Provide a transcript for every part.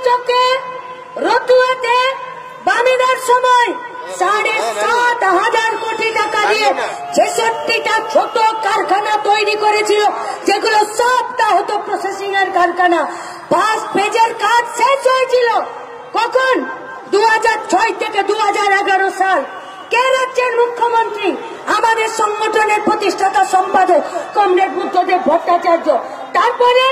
চকে রতুয়াতে বামেদের সময় 7,500 কোটি টাকা দিয়ে 66টা ছোট কারখানা তৈরি করেছিল, যেগুলো সবটা হতো প্রসেসিং এর কারখানা। ফার্স্ট পেজের কাজ শেষ হয়েছিল কখন? 2006 থেকে 2011 সাল। কে রাজ্যের মুখ্যমন্ত্রী? আমাদের সংগঠনের প্রতিষ্ঠাতা সম্পাদক কমরেড বুদ্ধদেব ভট্টাচার্য। তারপরে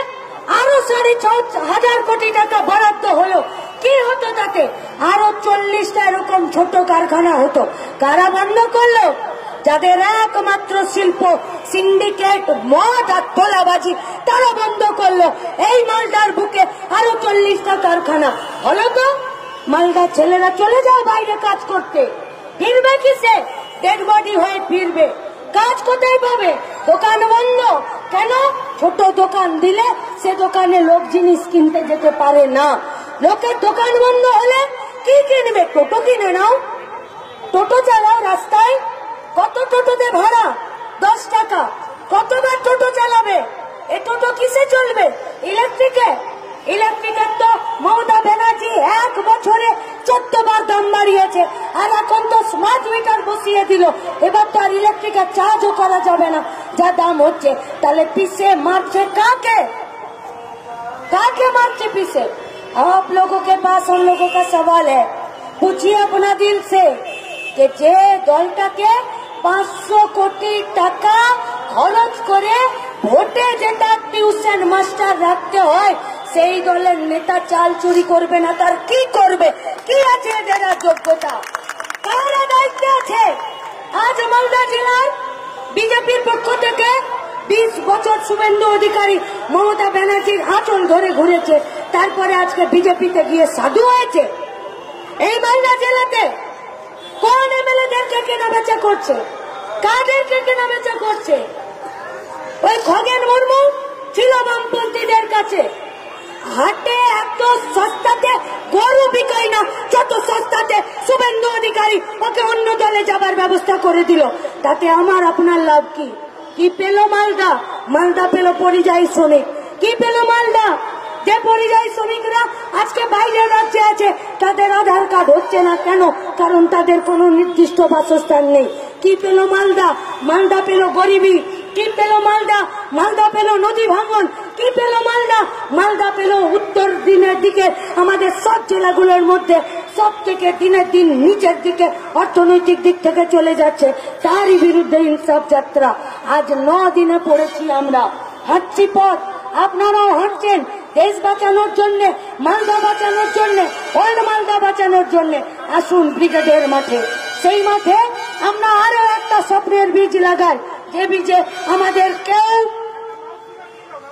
আরো 6,500 কোটি টাকা বরাদ্দ হলো। কি হতো তাতে? আরো 40টা এরকম ছোট কারখানা হতো। কারা বন্ধ করলো? যাদের একমাত্র শিল্প সিন্ডিকেট, মদ আর তোলাবাজি, তারা বন্ধ করলো। এই মালদার বুকে আরো 40টা কারখানা হলো। তো মালদার ছেলেরা চলে যাও বাইরে কাজ করতে, ফিরবে কিসে? ডেড বডি হয়ে ফিরবে। কাজ কোথায় পাবে? দোকান বন্ধ। কেন? ছোট দোকান দিলে সে দোকানে লোক জিনিস কিনতে যেতে পারে না। লোকের দোকান বন্ধ হলে কি কিনবে? টোটো কিনে নাও, টোটো চালাও রাস্তায়। কত টোটোতে ভাড়া? 10 টাকা। কতবার টোটো চালাবে? এ টোটো কিসে চলবে? ইলেকট্রিকে। ইলেকট্রিকের তো মমতা ব্যানার্জি 1 বছরে 14 বার দাম বাড়িয়েছে। আর এখন তো স্মার্ট মিটার বসিয়ে দিল। এবার তো আর ইলেকট্রিকের চার্জও করা যাবে না, যা দাম হচ্ছে। তাহলে পিছে মারছে কাকে? काके मारते पीछे? आप लोगों के पास हम लोगों का सवाल है, पूछिए अपना दिल से कि जे दलटाके 500 कोटी टाका खरच करे ভোটে যেটা টিউশন মাস্টার রাখতে হয়, সেই দলের নেতা চাল চুরি করবে না, তার কি করবে? কি আছে এদের যোগ্যতা? কারা দায়িত্বে আছে? আজ মালদা জেলার বিজেপির পক্ষ থেকে 20 বছর শুভেন্দু অধিকারী মমতা ব্যানার্জির আঁচল ধরে ঘুরেছে, তারপরে আজকে বিজেপিতে গিয়ে সাধু হয়েছে। এই মালদা জেলাতে কোন এমএলএদেরকে কেনা বেচা করছে? কাদেরকে কেনা বেচা করছে? ওই খগেন মুর্মু ছিল বামপন্থীদের কাছে। হাটে এত সস্তাতে গরু বিকাই না, যত সস্তাতে শুভেন্দু অধিকারী ওকে অন্য দলে যাবার ব্যবস্থা করে দিল। তাতে আমার আপনার লাভ কি? কি পেল মালদা? মালদা পেল পরিযায়ী শ্রমিক। কি পেল মালদা? যে পরিযায়ী শ্রমিকরা আজকে বাইরের রাজ্যে আছে, তাদের আধার কার্ড হচ্ছে না। কেন? কারণ তাদের কোনো নির্দিষ্ট বাসস্থান নেই। কি পেল মালদা? মালদা পেল গরিবী। কি পেল মালদা? মালদা পেল নদী ভাঙন। কি পেল মালদা? মালদা পেল উত্তর দিনের দিকে আমাদের সব জেলাগুলোর মধ্যে সব থেকে দিনের দিন নিচের দিকে অর্থনৈতিক দিক থেকে চলে যাচ্ছে। তারই বিরুদ্ধে ইনসাফ যাত্রা। আজ 9 দিনে পড়েছি আমরা, হাঁটছি পথ, আপনারাও হাঁটছেন। দেশ বাঁচানোর জন্য, মালদা বাঁচানোর জন্য, ওল্ড মালদা বাঁচানোর জন্য আসুন ব্রিগেডের মাঠে। সেই মাঠে আমরা আরো একটা স্বপ্নের বীজ লাগাই, যে বীজে আমাদের কেউ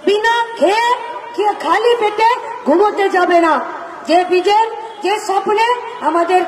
বিনা খেয়ে খালি পেটে ঘুমোতে যাবে না। যে বীজের, যে স্বপ্নে আমাদের